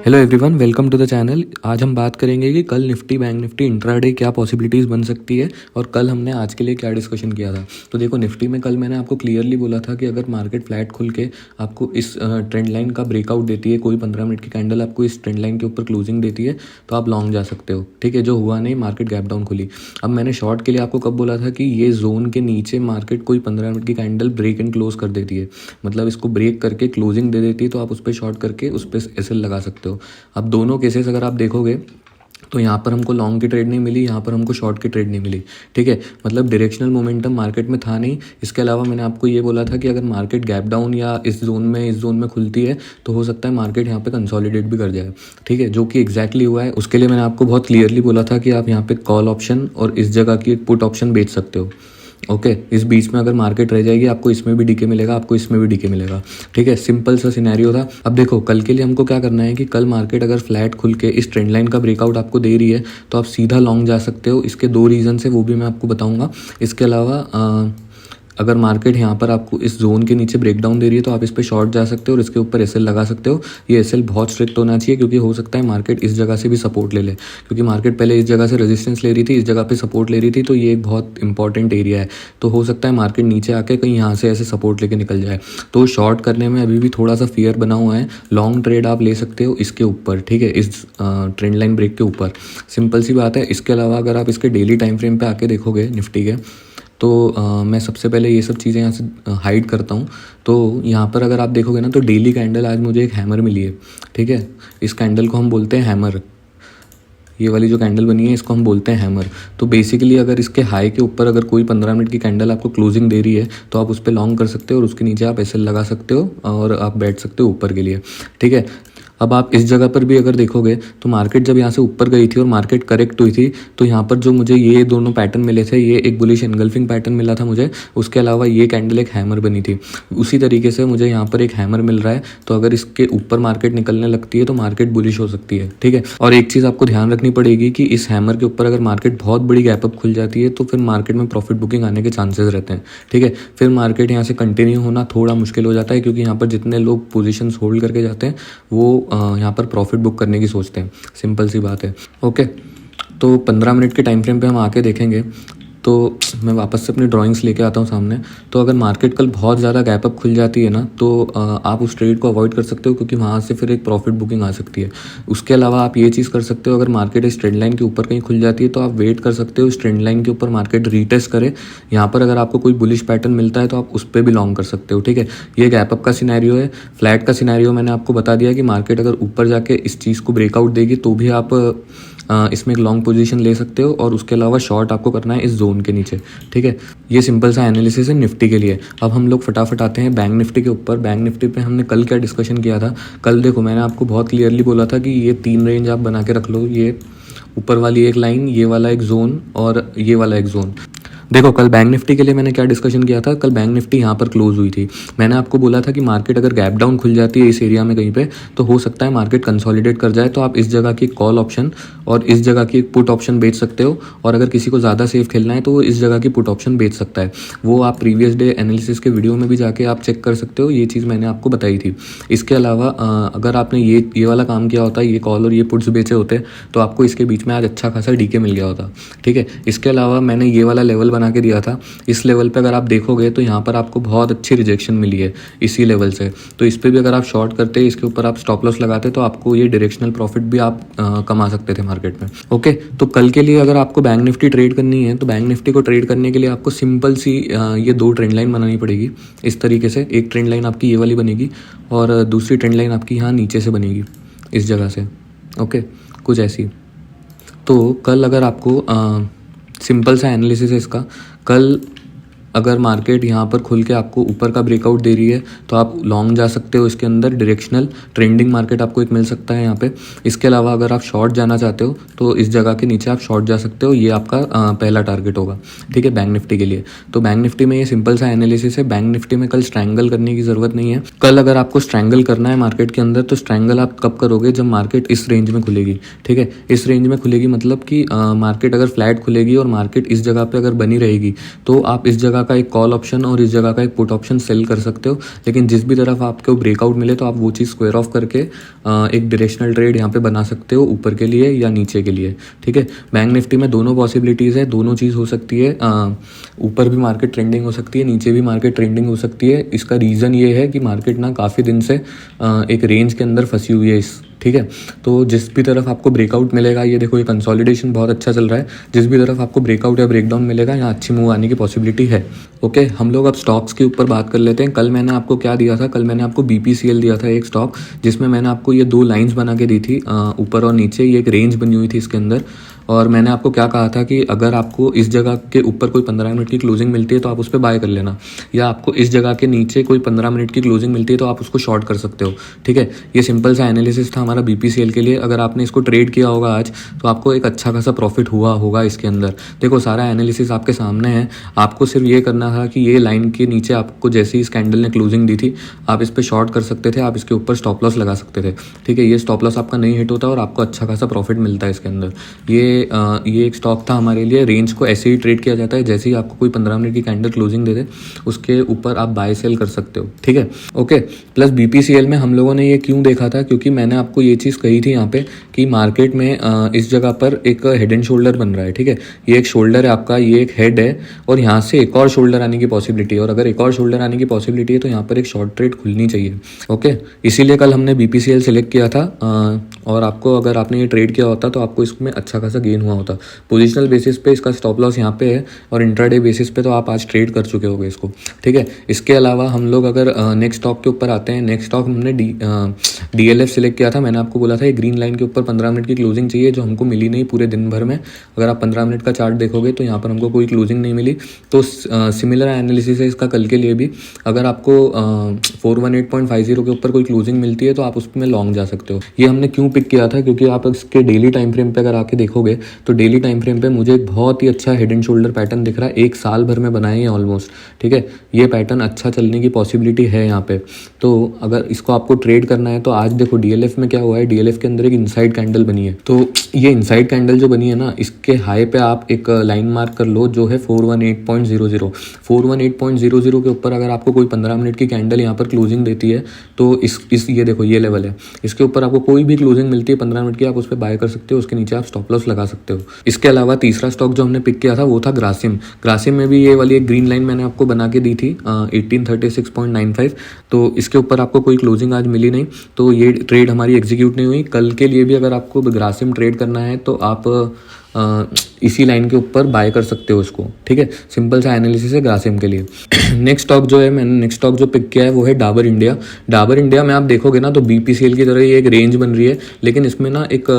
Hello everyone, welcome to the channel. आज हम बात करेंगे कि कल निफ्टी बैंक निफ्टी इंट्राडे क्या पॉसिबिलिटीज़ बन सकती है और कल हमने आज के लिए क्या डिस्कशन किया था। तो देखो, निफ्टी में कल मैंने आपको क्लियरली बोला था कि अगर मार्केट फ्लैट खुल के आपको इस ट्रेंड लाइन का ब्रेकआउट देती है, कोई 15 मिनट की कैंडल आपको इस ट्रेंड लाइन के ऊपर क्लोजिंग देती है तो आप लॉन्ग जा सकते हो। ठीक है, जो हुआ नहीं, मार्केट गैप डाउन खुली। अब मैंने शॉर्ट के लिए आपको कब बोला था कि ये जोन के नीचे मार्केट कोई 15 मिनट की कैंडल ब्रेक एंड क्लोज कर देती है, मतलब इसको ब्रेक करके क्लोजिंग दे देती है, तो आप उस पर शॉर्ट करके उस पर एसएल लगा सकते हो। अब दोनों केसेस अगर आप देखोगे तो यहाँ पर हमको लॉन्ग की ट्रेड नहीं मिली, यहाँ पर हमको शॉर्ट की ट्रेड नहीं मिली। ठीक है, मतलब डायरेक्शनल मोमेंटम मार्केट में था नहीं। इसके अलावा मैंने आपको ये बोला था कि अगर मार्केट गैप डाउन या इस जोन में खुलती है तो हो सकता है मार्केट यहाँ पे कंसोलिडेट भी कर जाए। ठीक है, जो कि एग्जैक्टली हुआ है। उसके लिए मैंने आपको बहुत क्लियरली बोला था कि आप यहाँ पे कॉल ऑप्शन और इस जगह की पुट ऑप्शन बेच सकते हो। ओके, इस बीच में अगर मार्केट रह जाएगी, आपको इसमें भी डीके मिलेगा, आपको इसमें भी डीके मिलेगा। ठीक है, सिंपल सा सिनेरियो था। अब देखो, कल के लिए हमको क्या करना है कि कल मार्केट अगर फ्लैट खुल के इस ट्रेंड लाइन का ब्रेकआउट आपको दे रही है तो आप सीधा लॉन्ग जा सकते हो। इसके दो रीज़न है, वो भी मैं आपको बताऊंगा। इसके अलावा अगर मार्केट यहाँ पर आपको इस जोन के नीचे ब्रेकडाउन दे रही है तो आप इस पर शॉर्ट जा सकते हो और इसके ऊपर एसएल लगा सकते हो। ये एसएल बहुत स्ट्रिक्ट होना चाहिए, क्योंकि हो सकता है मार्केट इस जगह से भी सपोर्ट ले ले, क्योंकि मार्केट पहले इस जगह से रेजिस्टेंस ले रही थी, इस जगह पे सपोर्ट ले रही थी, तो ये एक बहुत इंपॉर्टेंट एरिया है। तो हो सकता है मार्केट नीचे आके कहीं यहाँ से ऐसे सपोर्ट लेके निकल जाए। तो शॉर्ट करने में अभी भी थोड़ा सा फियर बना हुआ है। लॉन्ग ट्रेड आप ले सकते हो इसके ऊपर, ठीक है, इस ट्रेंड लाइन ब्रेक के ऊपर। सिंपल सी बात है। इसके अलावा अगर आप इसके डेली टाइम फ्रेम पे आके देखोगे निफ्टी के, तो मैं सबसे पहले ये सब चीज़ें यहाँ से हाइड करता हूँ। तो यहाँ पर अगर आप देखोगे ना, तो डेली कैंडल आज मुझे एक हैमर मिली है। ठीक है, इस कैंडल को हम बोलते हैं हैमर। ये वाली जो कैंडल बनी है इसको हम बोलते हैं हैमर। तो बेसिकली अगर इसके हाई के ऊपर अगर कोई 15 मिनट की कैंडल आपको क्लोजिंग दे रही है तो आप उस पर लॉन्ग कर सकते हो और उसके नीचे आप एसएल लगा सकते हो और आप बैठ सकते हो ऊपर के लिए। ठीक है, अब आप इस जगह पर भी अगर देखोगे तो मार्केट जब यहाँ से ऊपर गई थी और मार्केट करेक्ट हुई थी, तो यहाँ पर जो मुझे ये दोनों पैटर्न मिले थे, ये एक बुलिश एनगल्फिंग पैटर्न मिला था मुझे। उसके अलावा ये कैंडल एक हैमर बनी थी। उसी तरीके से मुझे यहाँ पर एक हैमर मिल रहा है। तो अगर इसके ऊपर मार्केट निकलने लगती है तो मार्केट बुलिश हो सकती है। ठीक है, और एक चीज़ आपको ध्यान रखनी पड़ेगी कि इस हैमर के ऊपर अगर मार्केट बहुत बड़ी गैपअप खुल जाती है तो फिर मार्केट में प्रॉफिट बुकिंग आने के चांसेस रहते हैं। ठीक है, फिर मार्केट यहाँ से कंटिन्यू होना थोड़ा मुश्किल हो जाता है, क्योंकि यहाँ पर जितने लोग पोजिशन होल्ड करके जाते हैं वो यहाँ पर प्रॉफिट बुक करने की सोचते हैं। सिंपल सी बात है। ओके, तो 15 मिनट के टाइम फ्रेम पे हम आके देखेंगे। तो मैं वापस से अपनी ड्राइंग्स लेके आता हूँ सामने। तो अगर मार्केट कल बहुत ज़्यादा गैप अप खुल जाती है ना, तो आप उस ट्रेड को अवॉइड कर सकते हो, क्योंकि वहाँ से फिर एक प्रॉफिट बुकिंग आ सकती है। उसके अलावा आप ये चीज़ कर सकते हो, अगर मार्केट इस ट्रेंड लाइन के ऊपर कहीं खुल जाती है तो आप वेट कर सकते हो इस ट्रेंड लाइन के ऊपर मार्केट रीटेस्ट करे। यहाँ पर अगर आपको कोई बुलिश पैटर्न मिलता है तो आप उस पर भी लॉन्ग कर सकते हो। ठीक है, ये गैप अप का सिनेरियो है। फ्लैट का सिनेरियो मैंने आपको बता दिया कि मार्केट अगर ऊपर जाके इस चीज़ को ब्रेकआउट देगी तो भी आप इसमें एक लॉन्ग पोजीशन ले सकते हो, और उसके अलावा शॉर्ट आपको करना है इस जोन के नीचे। ठीक है, ये सिंपल सा एनालिसिस है निफ्टी के लिए। अब हम लोग फटाफट आते हैं बैंक निफ्टी के ऊपर। बैंक निफ्टी पे हमने कल क्या डिस्कशन किया था। कल देखो, मैंने आपको बहुत क्लियरली बोला था कि ये 3 रेंज आप बना के रख लो। ये ऊपर वाली एक लाइन, ये वाला एक जोन और ये वाला एक जोन। देखो, कल बैंक निफ्टी के लिए मैंने क्या डिस्कशन किया था। कल बैंक निफ्टी यहाँ पर क्लोज हुई थी। मैंने आपको बोला था कि मार्केट अगर गैप डाउन खुल जाती है इस एरिया में कहीं पे, तो हो सकता है मार्केट कंसोलिडेट कर जाए। तो आप इस जगह की कॉल ऑप्शन और इस जगह की पुट ऑप्शन बेच सकते हो, और अगर किसी को ज़्यादा सेफ खेलना है तो वो इस जगह की पुट ऑप्शन बेच सकता है। वो आप प्रीवियस डे एनालिसिस के वीडियो में भी जाके आप चेक कर सकते हो। ये चीज़ मैंने आपको बताई थी। इसके अलावा अगर आपने ये वाला काम किया होता, ये कॉल और ये पुट्स बेचे होते, तो आपको इसके बीच में आज अच्छा खासा डीके मिल गया होता। ठीक है, इसके अलावा मैंने ये वाला लेवल बना के दिया था। इस लेवल पे अगर आप देखोगे तो यहाँ पर आपको बहुत अच्छी रिजेक्शन मिली है इसी लेवल से। तो इस पे भी अगर आप शॉर्ट करते, इसके ऊपर आप स्टॉप लॉस लगाते, तो आपको ये डायरेक्शनल प्रॉफिट भी आप कमा सकते थे मार्केट में। ओके, तो कल के लिए अगर आपको बैंक निफ्टी ट्रेड करनी है तो बैंक निफ्टी को ट्रेड करने के लिए आपको सिंपल सी ये 2 ट्रेंड लाइन बनानी पड़ेगी। इस तरीके से एक ट्रेंड लाइन आपकी ये वाली बनेगी और दूसरी ट्रेंड लाइन आपकी यहाँ नीचे से बनेगी, इस जगह से। ओके, कुछ ऐसी। तो कल अगर आपको सिंपल सा एनालिसिस है इसका। कल अगर मार्केट यहाँ पर खुल के आपको ऊपर का ब्रेकआउट दे रही है तो आप लॉन्ग जा सकते हो इसके अंदर, डायरेक्शनल ट्रेंडिंग मार्केट आपको एक मिल सकता है यहाँ पे। इसके अलावा अगर आप शॉर्ट जाना चाहते हो तो इस जगह के नीचे आप शॉर्ट जा सकते हो, ये आपका पहला टारगेट होगा, ठीक है, बैंक निफ्टी के लिए। तो बैंक निफ्टी में ये सिंपल सा एनालिसिस है। बैंक निफ्टी में कल स्ट्रैंगल करने की ज़रूरत नहीं है। कल अगर आपको स्ट्रैंगल करना है मार्केट के अंदर तो स्ट्रैंगल आप कब करोगे, जब मार्केट इस रेंज में खुलेगी, ठीक है। इस रेंज में खुलेगी मतलब कि मार्केट अगर फ्लैट खुलेगी और मार्केट इस जगह पे अगर बनी रहेगी तो आप इस जगह का एक कॉल ऑप्शन और इस जगह का एक पुट ऑप्शन सेल कर सकते हो। लेकिन जिस भी तरफ आपको ब्रेकआउट मिले तो आप वो चीज़ स्क्वायर ऑफ करके एक डायरेक्शनल ट्रेड यहाँ पे बना सकते हो, ऊपर के लिए या नीचे के लिए, ठीक है। बैंक निफ्टी में दोनों पॉसिबिलिटीज़ है, दोनों चीज़ हो सकती है। ऊपर भी मार्केट ट्रेंडिंग हो सकती है, नीचे भी मार्केट ट्रेंडिंग हो सकती है। इसका रीज़न ये है कि मार्केट ना काफ़ी दिन से एक रेंज के अंदर फंसी हुई है ठीक है। तो जिस भी तरफ आपको ब्रेकआउट मिलेगा, ये देखो ये कंसोलिडेशन बहुत अच्छा चल रहा है, जिस भी तरफ आपको ब्रेकआउट या ब्रेकडाउन मिलेगा यहाँ अच्छी मूव आने की पॉसिबिलिटी है। ओके, हम लोग अब स्टॉक्स के ऊपर बात कर लेते हैं। कल मैंने आपको क्या दिया था, कल मैंने आपको BPCL दिया था एक स्टॉक, जिसमें मैंने आपको ये 2 लाइंस बना के दी थी ऊपर और नीचे, ये एक रेंज बनी हुई थी इसके अंदर। और मैंने आपको क्या कहा था कि अगर आपको इस जगह के ऊपर कोई 15 मिनट की क्लोजिंग मिलती है तो आप उस पर बाय कर लेना, या आपको इस जगह के नीचे कोई 15 मिनट की क्लोजिंग मिलती है तो आप उसको शॉर्ट कर सकते हो, ठीक है। ये सिंपल सा एनालिसिस था हमारा BPCL के लिए। अगर आपने इसको ट्रेड किया होगा आज तो आपको एक अच्छा खासा प्रॉफिट हुआ होगा इसके अंदर। देखो सारा एनालिसिस आपके सामने है, आपको सिर्फ ये करना था कि ये लाइन के नीचे आपको जैसे ही इस कैंडल ने क्लोजिंग दी थी आप इस पर शॉर्ट कर सकते थे, आप इसके ऊपर स्टॉप लॉस लगा सकते थे, ठीक है। ये स्टॉप लॉस आपका नहीं हिट होता और आपको अच्छा खासा प्रॉफिट मिलता है इसके अंदर। ये एक स्टॉक था हमारे लिए। रेंज को ऐसे ही ट्रेड किया जाता है, जैसे ही आपको कोई 15 मिनट की कैंडल क्लोजिंग दे दे उसके ऊपर आप बाय सेल कर सकते हो, ठीक है। ओके, प्लस BPCL में हम लोगों ने ये क्यों देखा था, क्योंकि मैंने आपको ये चीज़ कही थी यहाँ पे कि मार्केट में इस जगह पर एक हेड एंड शोल्डर बन रहा है, ठीक है। ये एक शोल्डर है आपका, ये एक हेड है और यहाँ से एक और शोल्डर आने की पॉसिबिलिटी है, और अगर एक और शोल्डर आने की पॉसिबिलिटी है तो यहाँ पर एक शॉर्ट ट्रेड खुलनी चाहिए। ओके, इसीलिए कल हमने BPCL सेलेक्ट किया था। और आपको अगर आपने ये ट्रेड किया होता तो आपको इसमें अच्छा खासा गेन हुआ होता। पोजिशनल बेसिस पे इसका स्टॉप लॉस यहाँ पे है और इंट्राडे बेसिस पे तो आप आज ट्रेड कर चुके होगे इसको, ठीक है। इसके अलावा हम लोग अगर नेक्स्ट स्टॉक के ऊपर आते हैं, नेक्स्ट स्टॉक हमने DLF सेलेक्ट किया था। मैंने आपको बोला था ये ग्रीन लाइन के ऊपर 15 मिनट की क्लोजिंग चाहिए, जो हमको मिली नहीं पूरे दिन भर में। अगर आप 15 मिनट का चार्ट देखोगे तो यहाँ पर हमको कोई क्लोजिंग नहीं मिली। तो सिमिलर एनालिसिस है इसका कल के लिए भी। अगर आपको 418.50 के ऊपर कोई क्लोजिंग मिलती है तो आप उसमें लॉन्ग जा सकते हो। ये हमने क्यों पिक किया था, क्योंकि आप इसके डेली टाइम फ्रेम पे अगर आके देखोगे तो डेली टाइम फ्रेम पे मुझे एक बहुत ही अच्छा हेड एंड शोल्डर पैटर्न दिख रहा है। 1 साल भर में बनाए हैं ऑलमोस्ट, ठीक है। ये पैटर्न अच्छा चलने की पॉसिबिलिटी है यहाँ पे। तो अगर इसको आपको ट्रेड करना है तो आज देखो DLF में क्या हुआ है, DLF के अंदर एक इनसाइड कैंडल बनी है। तो ये इनसाइड कैंडल जो बनी है ना, इसके हाई पे आप एक लाइन मार्क कर लो जो है 418.00। 418.00 के ऊपर अगर आपको कोई 15 मिनट की कैंडल यहाँ पर क्लोजिंग देती है तो इस ये देखो ये लेवल है, इसके ऊपर आपको कोई भी क्लोजिंग मिलती है 15 मिनट की, आप उस पर बाय कर सकते हो, उसके नीचे आप स्टॉप लॉस लगा सकते हो। इसके अलावा तीसरा स्टॉक जो हमने पिक किया था वो था ग्रासिम। ग्रासिम में भी ये वाली एक ग्रीन लाइन मैंने आपको बना के दी थी 1836.95। तो इसके ऊपर आपको कोई क्लोजिंग आज मिली नहीं, तो ये ट्रेड हमारी एग्जीक्यूट नहीं हुई। कल के लिए भी अगर आपको ग्रासिम ट्रेड करना है तो आप इसी लाइन के ऊपर बाय कर सकते हो इसको, ठीक है। सिंपल सा एनालिसिस है ग्रासिम के लिए। नेक्स्ट स्टॉक जो है, मैंने नेक्स्ट स्टॉक जो पिक किया है वो है डाबर इंडिया। डाबर इंडिया में आप देखोगे ना तो BPCL की तरह ये एक रेंज बन रही है, लेकिन इसमें ना एक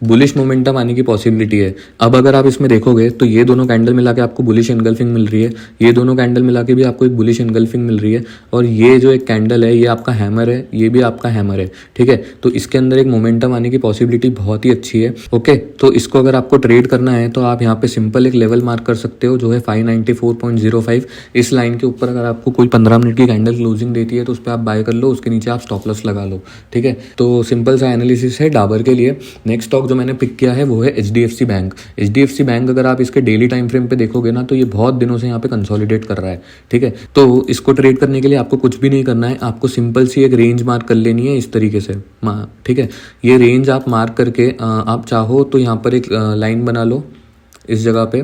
बुलिश मोमेंटम आने की पॉसिबिलिटी है। अब अगर आप इसमें देखोगे तो ये दोनों कैंडल मिला के आपको बुलिश एनगल्फिंग मिल रही है, ये दोनों कैंडल मिला के भी आपको एक बुलिश एनगल्फिंग मिल रही है, और ये जो एक कैंडल है ये आपका हैमर है, ये भी आपका हैमर है, ठीक है। तो इसके अंदर एक मोमेंटम आने की पॉसिबिलिटी बहुत ही अच्छी है। ओके, तो इसको अगर आपको ट्रेड करना है तो आप यहाँ पे सिंपल एक लेवल मार्क कर सकते हो जो है 594.05। इस लाइन के ऊपर अगर आपको कोई 15 मिनट की कैंडल क्लोजिंग देती है तो उस पर आप बाय कर लो, उसके नीचे आप स्टॉप लॉस लगा लो, ठीक है। तो सिंपल सा एनालिसिस है डाबर के लिए। नेक्स्ट स्टॉक जो मैंने पिक किया है वो है HDFC बैंक। HDFC बैंक अगर आप इसके डेली टाइम फ्रेम पे देखोगे ना तो ये बहुत दिनों से यहाँ पे कंसोलिडेट कर रहा है, ठीक है। तो इसको ट्रेड करने के लिए आपको कुछ भी नहीं करना है, आपको सिंपल सी एक रेंज मार्क कर लेनी है इस तरीके से, ठीक है। ये रेंज आप मार्क करके आप चाहो तो यहाँ पर एक लाइन बना लो इस जगह पे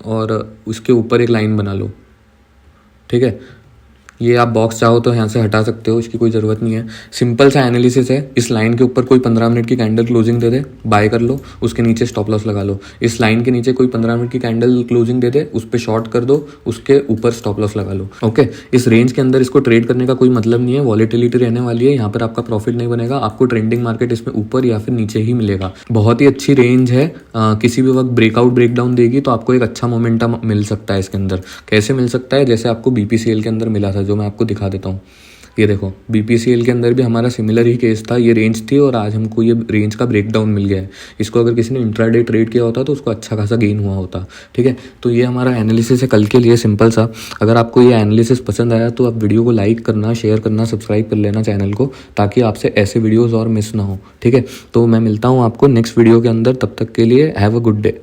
और उसके ऊपर एक लाइन बना लो, ठीक है। ये आप बॉक्स चाहो तो यहाँ से हटा सकते हो, इसकी कोई ज़रूरत नहीं है। सिंपल सा एनालिसिस है। इस लाइन के ऊपर कोई 15 मिनट की कैंडल क्लोजिंग दे दे, बाय कर लो, उसके नीचे स्टॉप लॉस लगा लो। इस लाइन के नीचे कोई 15 मिनट की कैंडल क्लोजिंग दे दे, उस पर शॉर्ट कर दो, उसके ऊपर स्टॉप लॉस लगा लो। ओके, इस रेंज के अंदर इसको ट्रेड करने का कोई मतलब नहीं है, वॉलेटिलिटी रहने वाली है, यहाँ पर आपका प्रॉफिट नहीं बनेगा, आपको ट्रेंडिंग मार्केट इसमें ऊपर या फिर नीचे ही मिलेगा। बहुत ही अच्छी रेंज है, किसी भी वक्त ब्रेकआउट ब्रेकडाउन देगी तो आपको एक अच्छा मोमेंटम मिल सकता है इसके अंदर। कैसे मिल सकता है? जैसे आपको बीपीसीएल के अंदर मिला था, जो मैं आपको दिखा देता हूँ। ये देखो, बीपीसीएल के अंदर भी हमारा सिमिलर ही केस था, ये रेंज थी और आज हमको ये रेंज का ब्रेकडाउन मिल गया है। इसको अगर किसी ने इंट्राडे ट्रेड किया होता तो उसको अच्छा खासा गेन हुआ होता। ठीक है, तो ये हमारा एनालिसिस है कल के लिए, सिंपल सा। अगर आपको ये एनालिसिस पसंद आया तो आप वीडियो को लाइक करना, शेयर करना, सब्सक्राइब कर लेना चैनल को, ताकि आपसे ऐसे वीडियोज़ और मिस ना हो। ठीक है, तो मैं मिलता हूँ आपको नेक्स्ट वीडियो के अंदर, तब तक के लिए हैव अ गुड डे।